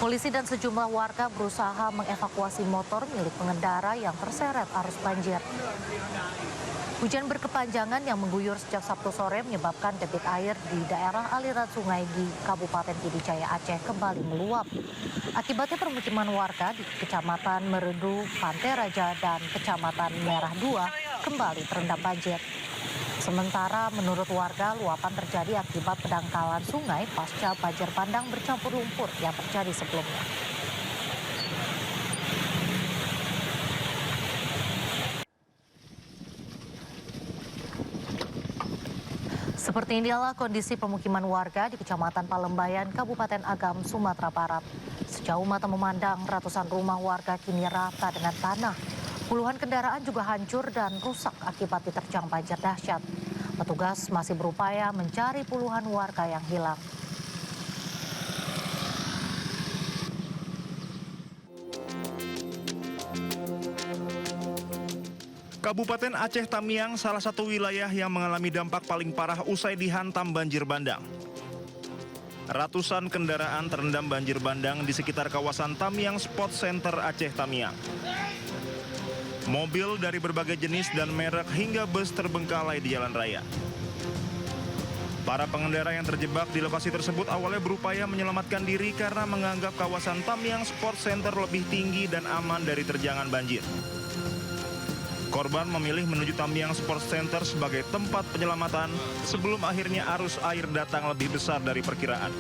Polisi dan sejumlah warga berusaha mengevakuasi motor milik pengendara yang terseret arus banjir. Hujan berkepanjangan yang mengguyur sejak Sabtu sore menyebabkan debit air di daerah aliran sungai di Kabupaten Pidijaya Aceh kembali meluap. Akibatnya permukiman warga di Kecamatan Meredu, Pantai Raja, dan Kecamatan Merah 2 kembali terendam banjir. Sementara menurut warga, luapan terjadi akibat pendangkalan sungai pasca banjir bandang bercampur lumpur yang terjadi sebelumnya. Seperti inilah kondisi pemukiman warga di Kecamatan Palembayan, Kabupaten Agam, Sumatera Barat. Sejauh mata memandang, ratusan rumah warga kini rata dengan tanah. Puluhan kendaraan juga hancur dan rusak akibat diterjang banjir dahsyat. Petugas masih berupaya mencari puluhan warga yang hilang. Kabupaten Aceh Tamiang salah satu wilayah yang mengalami dampak paling parah usai dihantam banjir bandang. Ratusan kendaraan terendam banjir bandang di sekitar kawasan Tamiang Sport Center Aceh Tamiang. Mobil dari berbagai jenis dan merek hingga bus terbengkalai di jalan raya. Para pengendara yang terjebak di lokasi tersebut awalnya berupaya menyelamatkan diri karena menganggap kawasan Tamiang Sport Center lebih tinggi dan aman dari terjangan banjir. Korban memilih menuju Tamiang Sport Center sebagai tempat penyelamatan sebelum akhirnya arus air datang lebih besar dari perkiraan.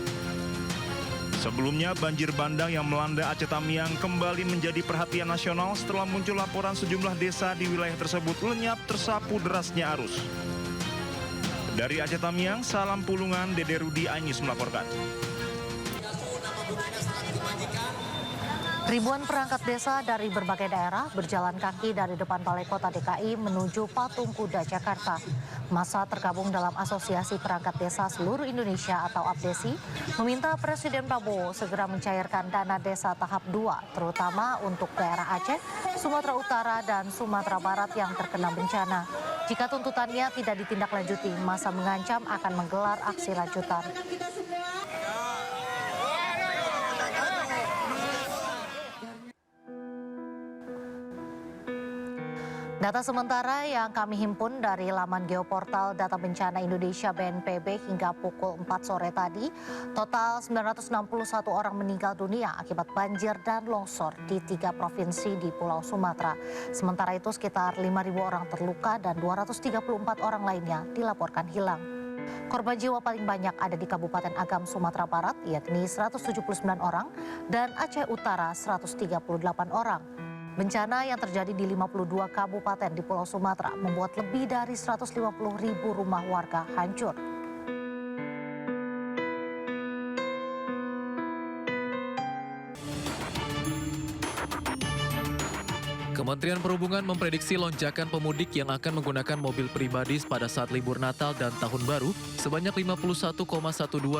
Sebelumnya banjir bandang yang melanda Aceh Tamiang kembali menjadi perhatian nasional setelah muncul laporan sejumlah desa di wilayah tersebut lenyap tersapu derasnya arus. Dari Aceh Tamiang, Salam Pulungan, Dede Rudi Anyis melaporkan. Ribuan perangkat desa dari berbagai daerah berjalan kaki dari depan Balai Kota DKI menuju Patung Kuda Jakarta. Masa tergabung dalam Asosiasi Perangkat Desa Seluruh Indonesia atau APDESI meminta Presiden Prabowo segera mencairkan dana desa tahap 2, terutama untuk daerah Aceh, Sumatera Utara, dan Sumatera Barat yang terkena bencana. Jika tuntutannya tidak ditindaklanjuti, masa mengancam akan menggelar aksi lanjutan. Data sementara yang kami himpun dari laman geoportal Data Bencana Indonesia BNPB hingga pukul 4 sore tadi, total 961 orang meninggal dunia akibat banjir dan longsor di 3 provinsi di Pulau Sumatera. Sementara itu sekitar 5.000 orang terluka dan 234 orang lainnya dilaporkan hilang. Korban jiwa paling banyak ada di Kabupaten Agam, Sumatera Barat, yakni 179 orang, dan Aceh Utara 138 orang. Bencana yang terjadi di 52 kabupaten di Pulau Sumatera membuat lebih dari 150.000 rumah warga hancur. Kementerian Perhubungan memprediksi lonjakan pemudik yang akan menggunakan mobil pribadi pada saat libur Natal dan Tahun Baru sebanyak 51,12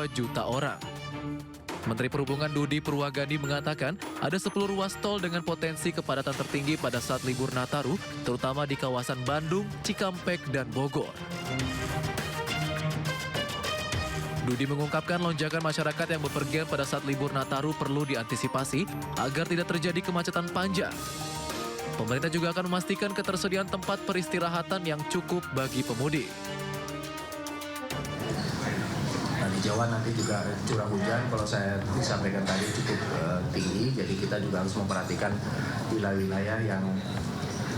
juta orang. Menteri Perhubungan Dudi Purwagadi mengatakan ada 10 ruas tol dengan potensi kepadatan tertinggi pada saat libur Nataru, terutama di kawasan Bandung, Cikampek, dan Bogor. Dudi mengungkapkan lonjakan masyarakat yang bepergian pada saat libur Nataru perlu diantisipasi agar tidak terjadi kemacetan panjang. Pemerintah juga akan memastikan ketersediaan tempat peristirahatan yang cukup bagi pemudik. Di Jawa nanti juga curah hujan, kalau saya disampaikan tadi cukup tinggi, jadi kita juga harus memperhatikan wilayah-wilayah yang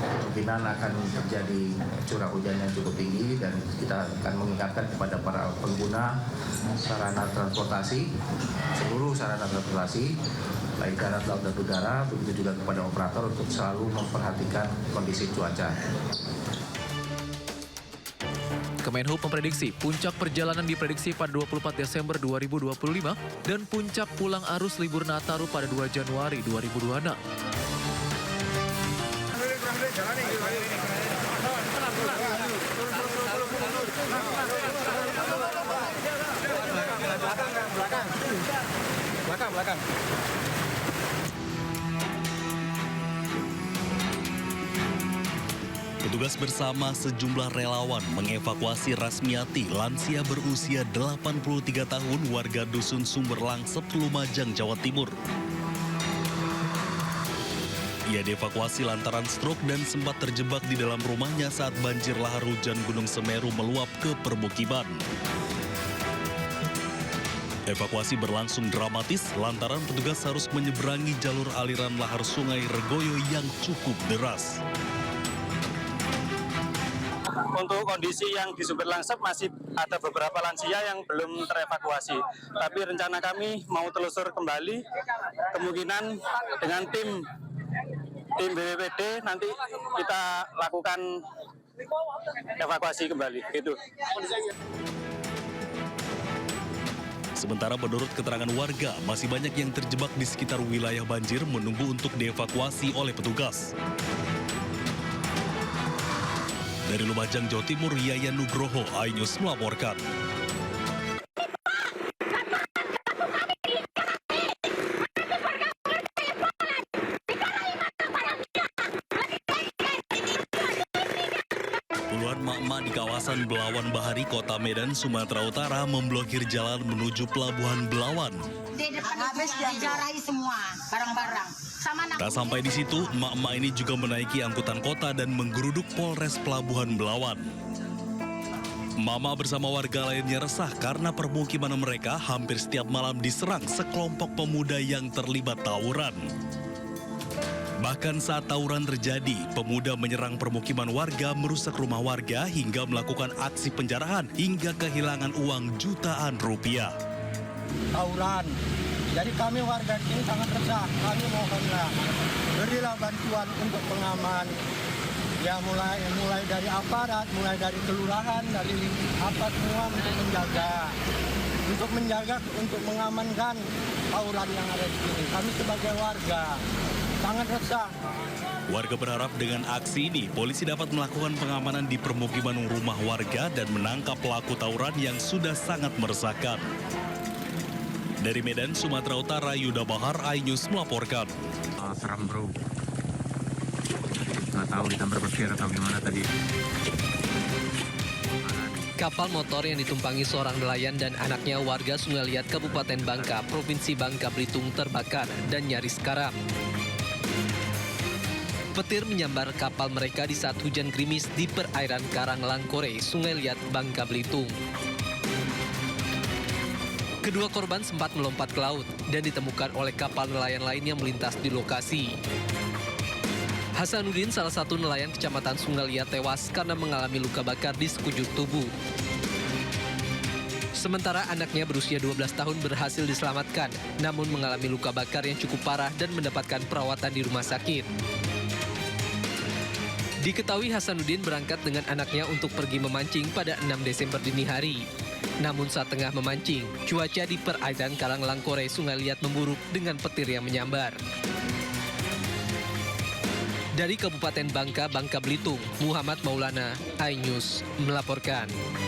kemungkinan akan terjadi curah hujan yang cukup tinggi, dan kita akan mengingatkan kepada para pengguna sarana transportasi, seluruh sarana transportasi, baik darat, laut, dan udara, begitu juga kepada operator untuk selalu memperhatikan kondisi cuaca. Kemenhub memprediksi puncak perjalanan diprediksi pada 24 Desember 2025 dan puncak pulang arus libur Nataru pada 2 Januari 2026. Belakang. Petugas bersama sejumlah relawan mengevakuasi Rasmiati, lansia berusia 83 tahun warga Dusun Sumber Langsep, Lumajang, Jawa Timur. Ia dievakuasi lantaran stroke dan sempat terjebak di dalam rumahnya saat banjir lahar hujan Gunung Semeru meluap ke permukiman. Evakuasi berlangsung dramatis lantaran petugas harus menyeberangi jalur aliran lahar sungai Regoyo yang cukup deras. Untuk kondisi yang di Sumber Langsep masih ada beberapa lansia yang belum terevakuasi. Tapi rencana kami mau telusur kembali, kemungkinan dengan tim BPBD nanti kita lakukan evakuasi kembali. Gitu. Sementara menurut keterangan warga, masih banyak yang terjebak di sekitar wilayah banjir menunggu untuk dievakuasi oleh petugas. Dari Lumajang, Jawa Timur, Yayan Nugroho, iNews melaporkan. Puluhan emak-emak di kawasan Belawan Bahari, Kota Medan, Sumatera Utara memblokir jalan menuju Pelabuhan Belawan. Habis dijarai semua barang-barang. Tak sampai di situ, emak-emak ini juga menaiki angkutan kota dan menggeruduk Polres Pelabuhan Belawan. Mama bersama warga lainnya resah karena permukiman mereka hampir setiap malam diserang sekelompok pemuda yang terlibat tawuran. Bahkan saat tawuran terjadi, pemuda menyerang permukiman warga, merusak rumah warga hingga melakukan aksi penjarahan hingga kehilangan uang jutaan rupiah. Tawuran. Jadi kami warga di sini sangat resah. Kami mohonlah berilah bantuan untuk pengaman. Ya mulai dari aparat, mulai dari kelurahan, dari apa semua untuk menjaga, untuk mengamankan tawuran yang ada di sini. Kami sebagai warga sangat resah. Warga berharap dengan aksi ini, polisi dapat melakukan pengamanan di permukiman rumah warga dan menangkap pelaku tawuran yang sudah sangat meresahkan. Dari Medan, Sumatera Utara, Yuda Bahar, iNews melaporkan. Seram bro, nggak tahu ditambar petir atau gimana tadi. Kapal motor yang ditumpangi seorang nelayan dan anaknya warga Sungai Liat, Kabupaten Bangka, Provinsi Bangka Belitung terbakar dan nyaris karam. Petir menyambar kapal mereka di saat hujan gerimis di perairan Karang Langkore, Sungai Liat, Bangka Belitung. Kedua korban sempat melompat ke laut dan ditemukan oleh kapal nelayan lain yang melintas di lokasi. Hasanuddin, salah satu nelayan Kecamatan Sungai Liat, tewas karena mengalami luka bakar di sekujur tubuh. Sementara anaknya berusia 12 tahun berhasil diselamatkan, namun mengalami luka bakar yang cukup parah dan mendapatkan perawatan di rumah sakit. Diketahui Hasanuddin berangkat dengan anaknya untuk pergi memancing pada 6 Desember dini hari. Namun saat tengah memancing, cuaca di perairan Karang Langkore, Sungai Liat memburuk dengan petir yang menyambar. Dari Kabupaten Bangka, Bangka Belitung, Muhammad Maulana, iNews melaporkan.